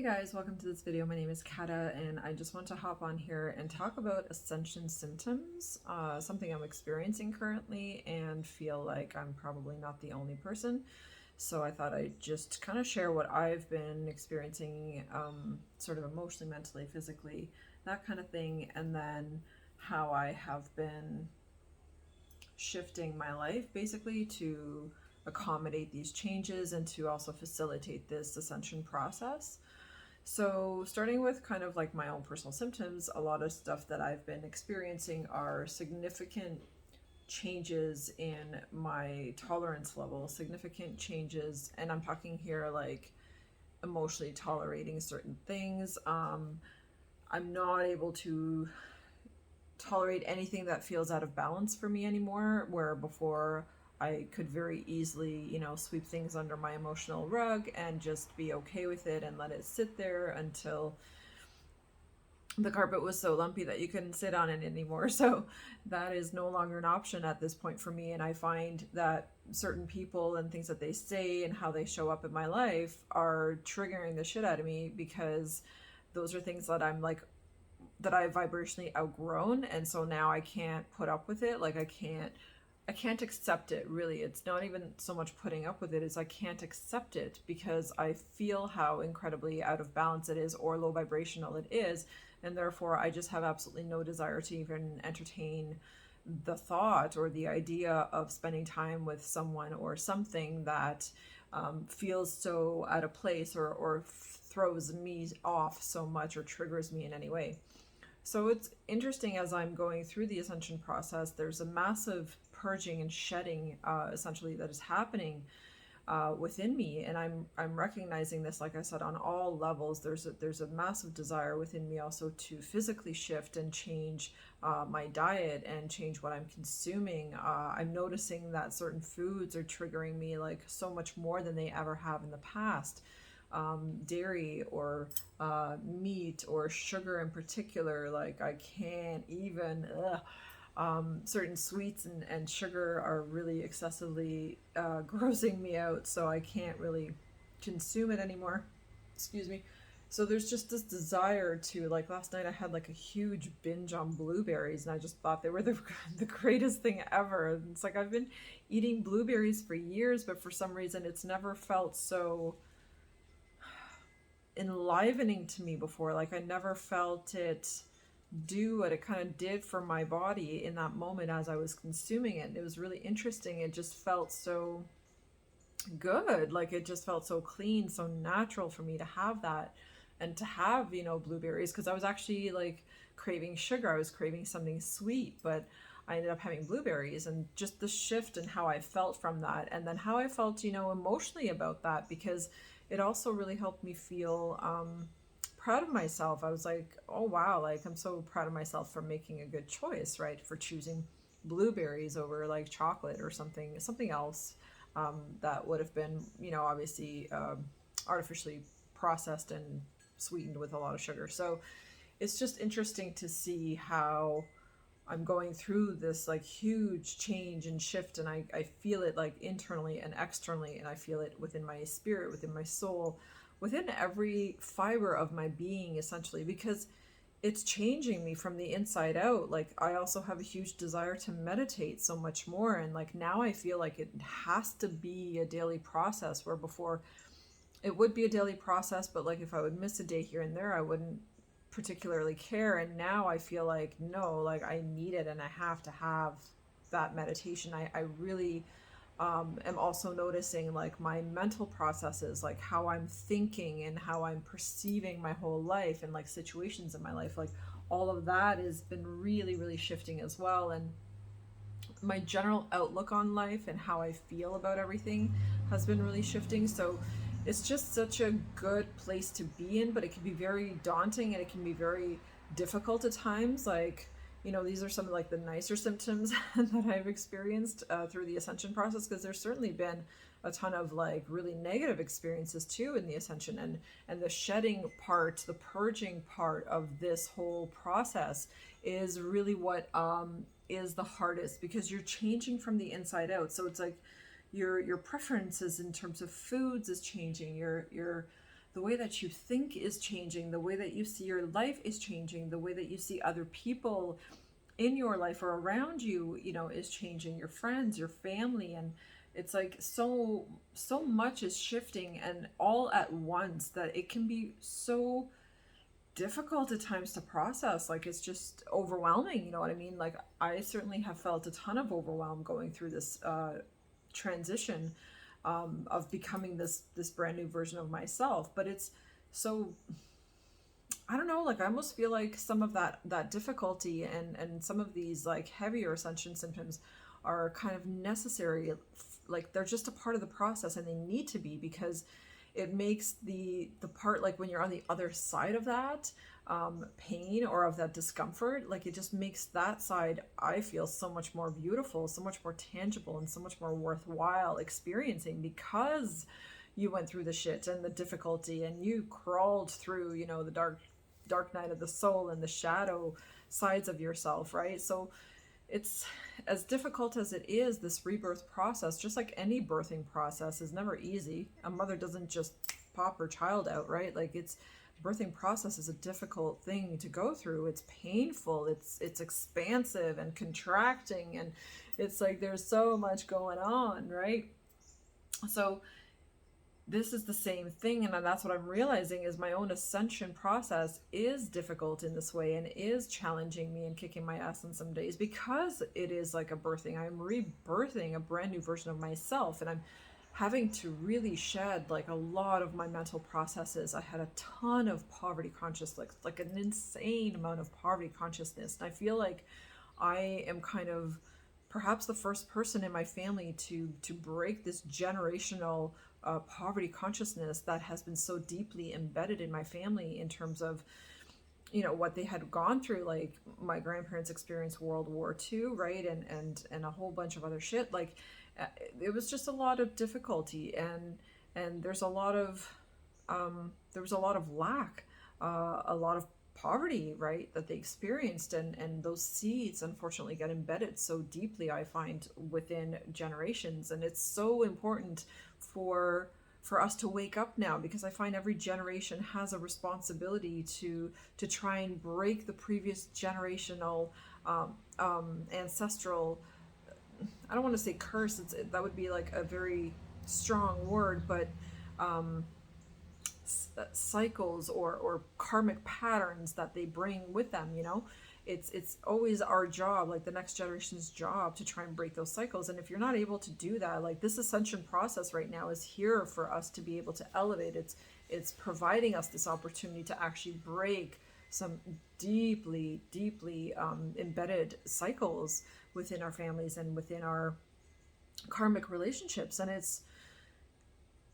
Hey guys, welcome to this video. My name is Kata and I just want to hop on here and talk about ascension symptoms, something I'm experiencing currently and feel like I'm probably not the only person. So I thought I'd just kind of share what I've been experiencing, sort of emotionally, mentally, physically, that kind of thing, and then how I have been shifting my life basically to accommodate these changes and to also facilitate this ascension process. So starting with kind of like my own personal symptoms, a lot of stuff that I've been experiencing are significant changes in my tolerance level, significant changes, and I'm talking here like emotionally tolerating certain things. I'm not able to tolerate anything that feels out of balance for me anymore, where before I could very easily, sweep things under my emotional rug and just be okay with it and let it sit there until the carpet was so lumpy that you couldn't sit on it anymore. So that is no longer an option at this point for me. And I find that certain people and things that they say and how they show up in my life are triggering the shit out of me, because those are things that that I've vibrationally outgrown, and so now I can't put up with it. Like I can't accept it, really. It's not even so much putting up with it as I can't accept it, because I feel how incredibly out of balance it is, or low vibrational it is, and therefore I just have absolutely no desire to even entertain the thought or the idea of spending time with someone or something that feels so out of place or throws me off so much or triggers me in any way. So it's interesting, as I'm going through the ascension process, there's a massive purging and shedding essentially that is happening within me, and I'm recognizing this, like I said, on all levels. There's a massive desire within me also to physically shift and change my diet and change what I'm consuming. I'm noticing that certain foods are triggering me like so much more than they ever have in the past. Dairy or meat or sugar in particular, like I can't even, certain sweets and sugar are really excessively grossing me out, so I can't really consume it anymore. Excuse me. So there's just this desire to, like, last night I had like a huge binge on blueberries and I just thought they were the greatest thing ever. It's like I've been eating blueberries for years, but for some reason it's never felt so enlivening to me before. Like I never felt it do what it kind of did for my body in that moment as I was consuming it. It was really interesting. It just felt so good. Like it just felt so clean, so natural for me to have that and to have, blueberries, because I was actually like craving sugar. I was craving something sweet, but I ended up having blueberries, and just the shift in how I felt from that, and then how I felt, emotionally about that, because it also really helped me feel proud of myself. I was like, oh wow, like I'm so proud of myself for making a good choice, right? For choosing blueberries over like chocolate or something else that would have been, obviously artificially processed and sweetened with a lot of sugar. So it's just interesting to see how I'm going through this like huge change and shift, and I feel it like internally and externally, and I feel it within my spirit, within my soul, within every fiber of my being, essentially, because it's changing me from the inside out. Like I also have a huge desire to meditate so much more, and like now I feel like it has to be a daily process, where before it would be a daily process, but like if I would miss a day here and there, I wouldn't particularly care. And now I feel like, no, like I need it and I have to have that meditation. I really am also noticing like my mental processes, like how I'm thinking and how I'm perceiving my whole life and like situations in my life, like all of that has been really, really shifting as well. And my general outlook on life and how I feel about everything has been really shifting. So it's just such a good place to be in, but it can be very daunting and it can be very difficult at times. Like, these are some of like the nicer symptoms that I've experienced through the ascension process, because there's certainly been a ton of like really negative experiences too in the ascension, and the shedding part, the purging part of this whole process is really what is the hardest, because you're changing from the inside out. So it's like your preferences in terms of foods is changing, your the way that you think is changing, the way that you see your life is changing, the way that you see other people in your life or around you, you know, is changing, your friends, your family. And it's like so much is shifting and all at once that it can be so difficult at times to process. Like, it's just overwhelming, you know what I mean? Like, I certainly have felt a ton of overwhelm going through this transition of becoming this brand new version of myself. But it's so, I don't know, like, I almost feel like some of that difficulty and some of these like heavier ascension symptoms are kind of necessary. Like, they're just a part of the process, and they need to be, because it makes the part, like when you're on the other side of that pain or of that discomfort, like it just makes that side, I feel, so much more beautiful, so much more tangible, and so much more worthwhile experiencing, because you went through the shit and the difficulty, and you crawled through, you know, the dark night of the soul and the shadow sides of yourself, right? So it's, as difficult as it is, this rebirth process, just like any birthing process, is never easy. A mother doesn't just pop her child out, right? Like, it's, birthing process is a difficult thing to go through. It's painful, it's expansive and contracting, and it's like there's so much going on, right? So this is the same thing, and that's what I'm realizing, is my own ascension process is difficult in this way, and is challenging me and kicking my ass in some days, because it is like a birthing. I'm rebirthing a brand new version of myself, and I'm having to really shed like a lot of my mental processes. I had a ton of poverty consciousness, like an insane amount of poverty consciousness, and I feel like I am kind of perhaps the first person in my family to break this generational poverty consciousness that has been so deeply embedded in my family, in terms of, you know, what they had gone through. Like, my grandparents experienced World War II, right? And a whole bunch of other shit. Like, it was just a lot of difficulty, and there's a lot of there was a lot of lack, a lot of poverty, right, that they experienced, and those seeds unfortunately get embedded so deeply, I find, within generations. And it's so important for us to wake up now, because I find every generation has a responsibility to try and break the previous generational ancestral, I don't want to say curse, that would be like a very strong word, but cycles or karmic patterns that they bring with them, you know. It's always our job, like the next generation's job, to try and break those cycles. And if you're not able to do that, like, this ascension process right now is here for us to be able to elevate. It's providing us this opportunity to actually break some deeply embedded cycles within our families and within our karmic relationships. And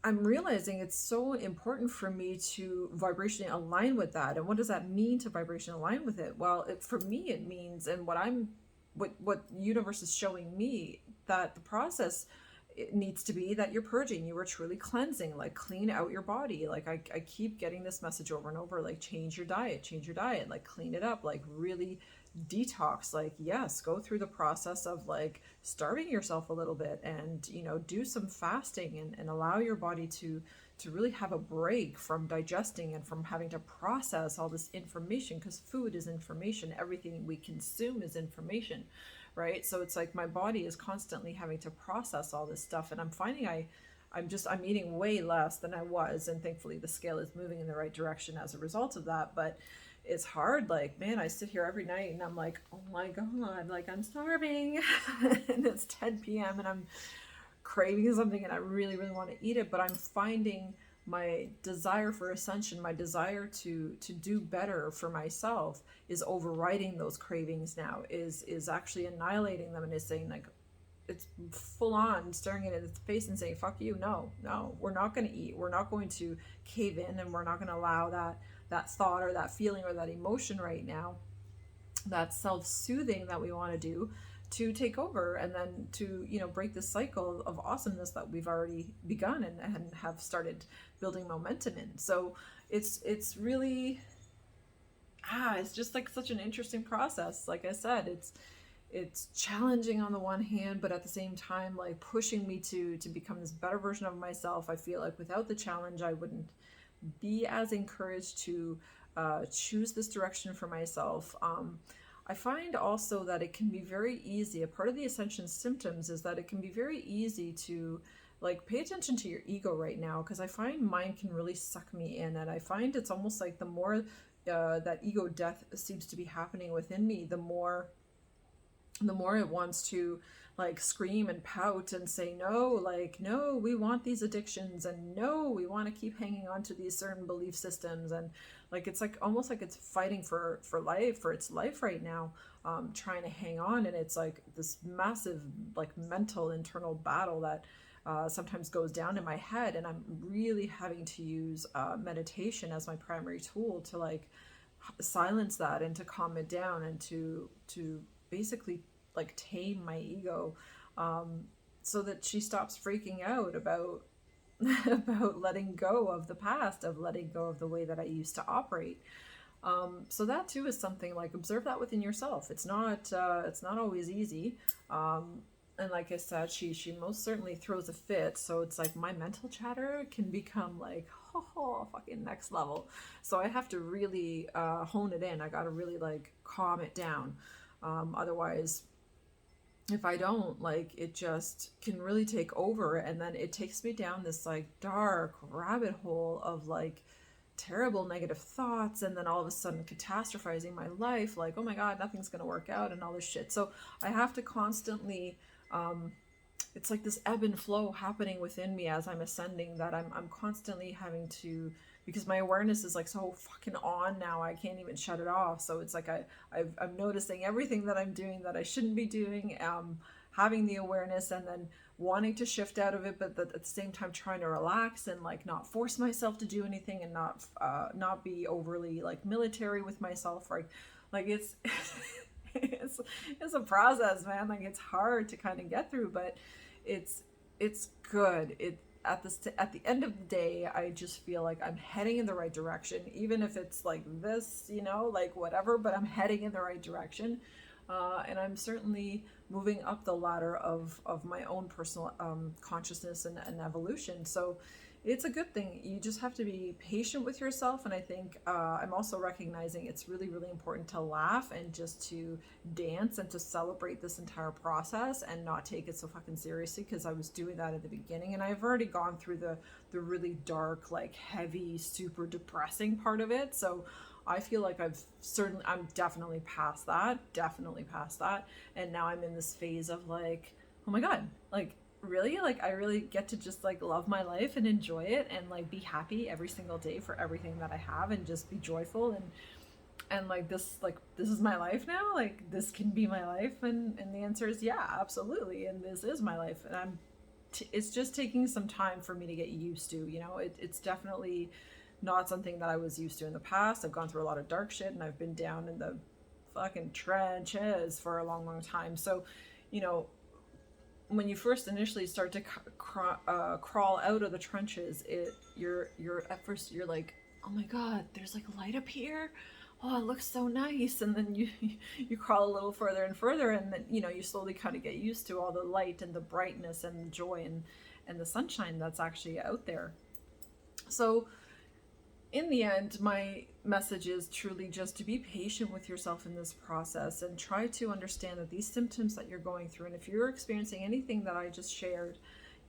I'm realizing it's so important for me to vibrationally align with that. And what does that mean to vibrationally align with it? Well, for me, it means, and what universe is showing me, that the process, it needs to be that you're purging, you are truly cleansing, like, clean out your body. Like, I keep getting this message over and over, like, change your diet, like, clean it up, like, really detox. Like, yes, go through the process of like starving yourself a little bit, and, you know, do some fasting, and allow your body to really have a break from digesting and from having to process all this information, because food is information, everything we consume is information, right? So it's like my body is constantly having to process all this stuff, and I'm finding I'm eating way less than I was, and thankfully the scale is moving in the right direction as a result of that. But it's hard. Like, man, I sit here every night and I'm like, oh my God, like, I'm starving and it's 10 p.m. and I'm craving something, and I really want to eat it. But I'm finding my desire for ascension, my desire to do better for myself, is overriding those cravings now, is actually annihilating them, and is saying, like, it's full on staring it in its face and saying, fuck you, no, we're not going to eat, we're not going to cave in, and we're not going to allow that thought or that feeling or that emotion right now, that self-soothing that we want to do, to take over, and then to, you know, break this cycle of awesomeness that we've already begun and have started building momentum in. So it's really it's just like such an interesting process. Like I said, it's challenging on the one hand, but at the same time, like, pushing me to become this better version of myself. I feel like without the challenge, I wouldn't be as encouraged to choose this direction for myself. I find also that it can be very easy. A part of the ascension symptoms is that it can be very easy to like pay attention to your ego right now, because I find mine can really suck me in, and I find it's almost like the more that ego death seems to be happening within me, the more it wants to like scream and pout and say no, like no, we want these addictions, and no, we want to keep hanging on to these certain belief systems, and like it's like almost like it's fighting for life, for its life right now, trying to hang on. And it's like this massive like mental internal battle that sometimes goes down in my head, and I'm really having to use meditation as my primary tool to like silence that and to calm it down and to basically like tame my ego, so that she stops freaking out about about letting go of the past, of letting go of the way that I used to operate. So that too is something like observe that within yourself. It's not always easy. And like I said, she most certainly throws a fit. So it's like my mental chatter can become like, oh, fucking next level. So I have to really hone it in. I got to really like calm it down. Otherwise, if I don't, like, it just can really take over, and then it takes me down this like dark rabbit hole of like terrible negative thoughts, and then all of a sudden catastrophizing my life, like, oh my god, nothing's gonna work out and all this shit. So I have to constantly it's like this ebb and flow happening within me as I'm ascending, that I'm constantly having to, because my awareness is like so fucking on now, I can't even shut it off. So it's like I'm noticing everything that I'm doing that I shouldn't be doing, having the awareness, and then wanting to shift out of it, but at the same time trying to relax and like not force myself to do anything, and not be overly like military with myself, right? Like it's it's a process, man. Like it's hard to kind of get through, but it's good. At the end of the day, I just feel like I'm heading in the right direction, even if it's like this, like whatever, but I'm heading in the right direction. And I'm certainly moving up the ladder of my own personal consciousness and evolution. So it's a good thing. You just have to be patient with yourself. And I think I'm also recognizing it's really, really important to laugh and just to dance and to celebrate this entire process and not take it so fucking seriously, because I was doing that at the beginning, and I've already gone through the really dark, like heavy, super depressing part of it. So I feel like I'm definitely past that, and now I'm in this phase of like, oh my god, like really, like I really get to just like love my life and enjoy it, and like be happy every single day for everything that I have, and just be joyful, and like this is my life now, like this can be my life. And the answer is yeah, absolutely, and this is my life. And it's just taking some time for me to get used to, it's definitely not something that I was used to in the past. I've gone through a lot of dark shit, and I've been down in the fucking trenches for a long, long time. So, when you first initially start to crawl out of the trenches, you're at first you're like, oh my god, there's like a light up here. Oh, it looks so nice. And then you crawl a little further and further, and then you slowly kind of get used to all the light and the brightness and the joy and the sunshine that's actually out there. So in the end, my message is truly just to be patient with yourself in this process, and try to understand that these symptoms that you're going through, and if you're experiencing anything that I just shared,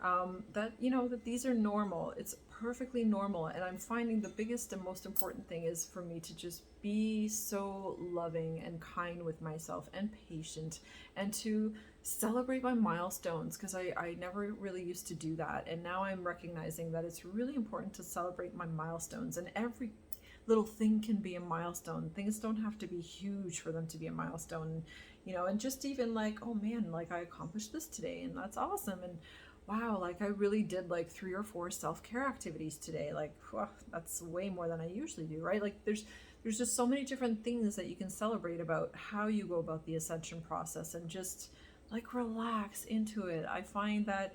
that that these are normal. It's perfectly normal. And I'm finding the biggest and most important thing is for me to just be so loving and kind with myself and patient, and to celebrate my milestones, because I never really used to do that, and now I'm recognizing that it's really important to celebrate my milestones. And every little thing can be a milestone. Things don't have to be huge for them to be a milestone, and just even like, oh man, like I accomplished this today, and that's awesome. And wow, like I really did like 3 or 4 self-care activities today. Like, whew, that's way more than I usually do, right? Like there's just so many different things that you can celebrate about how you go about the ascension process, and just like relax into it. I find that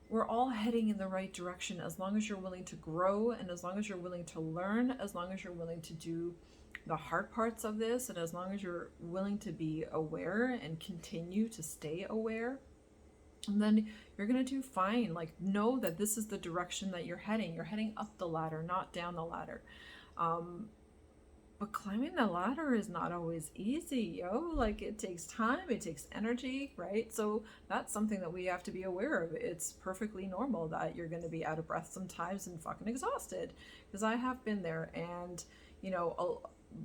we're all heading in the right direction, as long as you're willing to grow, and as long as you're willing to learn, as long as you're willing to do the hard parts of this, and as long as you're willing to be aware and continue to stay aware. And then you're going to do fine. Like, know that this is the direction that you're heading. You're heading up the ladder, not down the ladder. But climbing the ladder is not always easy, yo. Like, it takes time, it takes energy, right? So that's something that we have to be aware of. It's perfectly normal that you're going to be out of breath sometimes and fucking exhausted, because I have been there. And, you know,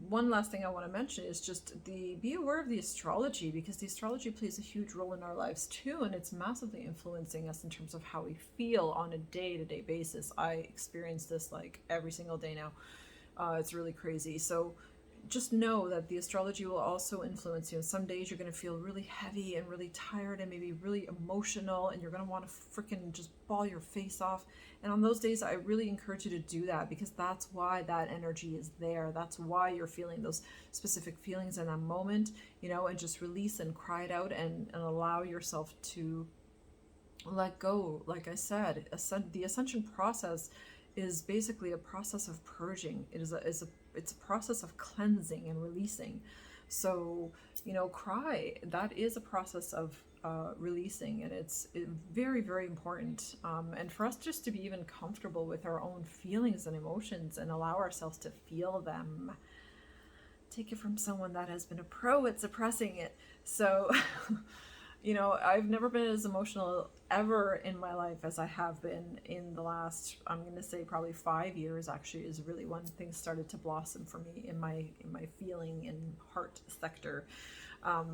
one last thing I want to mention is just be aware of the astrology, because the astrology plays a huge role in our lives too, and it's massively influencing us in terms of how we feel on a day-to-day basis. I experience this like every single day now. It's really crazy. So just know that the astrology will also influence you. And some days you're going to feel really heavy and really tired and maybe really emotional, and you're going to want to freaking just bawl your face off. And on those days, I really encourage you to do that, because that's why that energy is there. That's why you're feeling those specific feelings in that moment, you know, and just release and cry it out, and allow yourself to let go. Like I said, the ascension process is basically a process of purging. It's a process of cleansing and releasing. So, you know, cry, that is a process of releasing, and it's very, very important. And for us just to be even comfortable with our own feelings and emotions and allow ourselves to feel them. Take it from someone that has been a pro at suppressing it. So, you know, I've never been as emotional ever in my life as I have been in the last, I'm going to say probably 5 years, actually, is really when things started to blossom for me in my feeling and heart sector.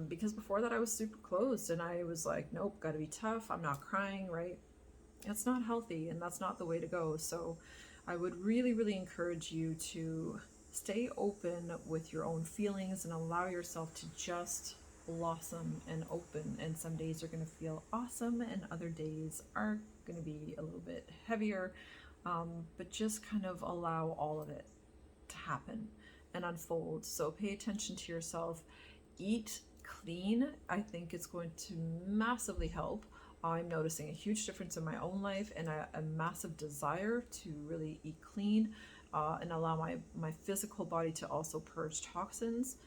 Because before that I was super closed, and I was like, nope, gotta be tough. I'm not crying, right? It's not healthy, and that's not the way to go. So I would really, really encourage you to stay open with your own feelings and allow yourself to just blossom and open. And some days are going to feel awesome, and other days are going to be a little bit heavier, but just kind of allow all of it to happen and unfold. So pay attention to yourself, eat clean. I think it's going to massively help. I'm noticing a huge difference in my own life, and a massive desire to really eat clean, and allow my physical body to also purge toxins.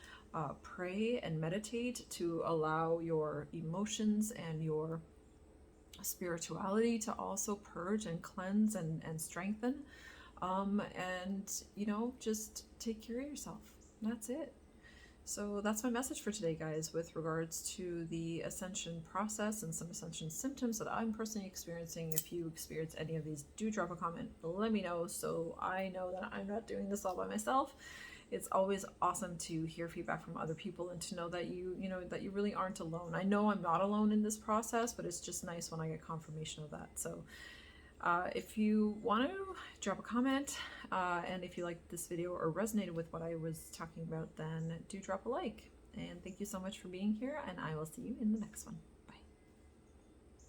Pray and meditate to allow your emotions and your spirituality to also purge and cleanse and strengthen. And, you know, just take care of yourself. That's it. So that's my message for today, guys, with regards to the ascension process and some ascension symptoms that I'm personally experiencing. If you experience any of these, do drop a comment. Let me know, so I know that I'm not doing this all by myself. It's always awesome to hear feedback from other people and to know that you know that you really aren't alone. I know I'm not alone in this process, but it's just nice when I get confirmation of that. So if you want to drop a comment, and if you liked this video or resonated with what I was talking about, then do drop a like. And thank you so much for being here, and I will see you in the next one.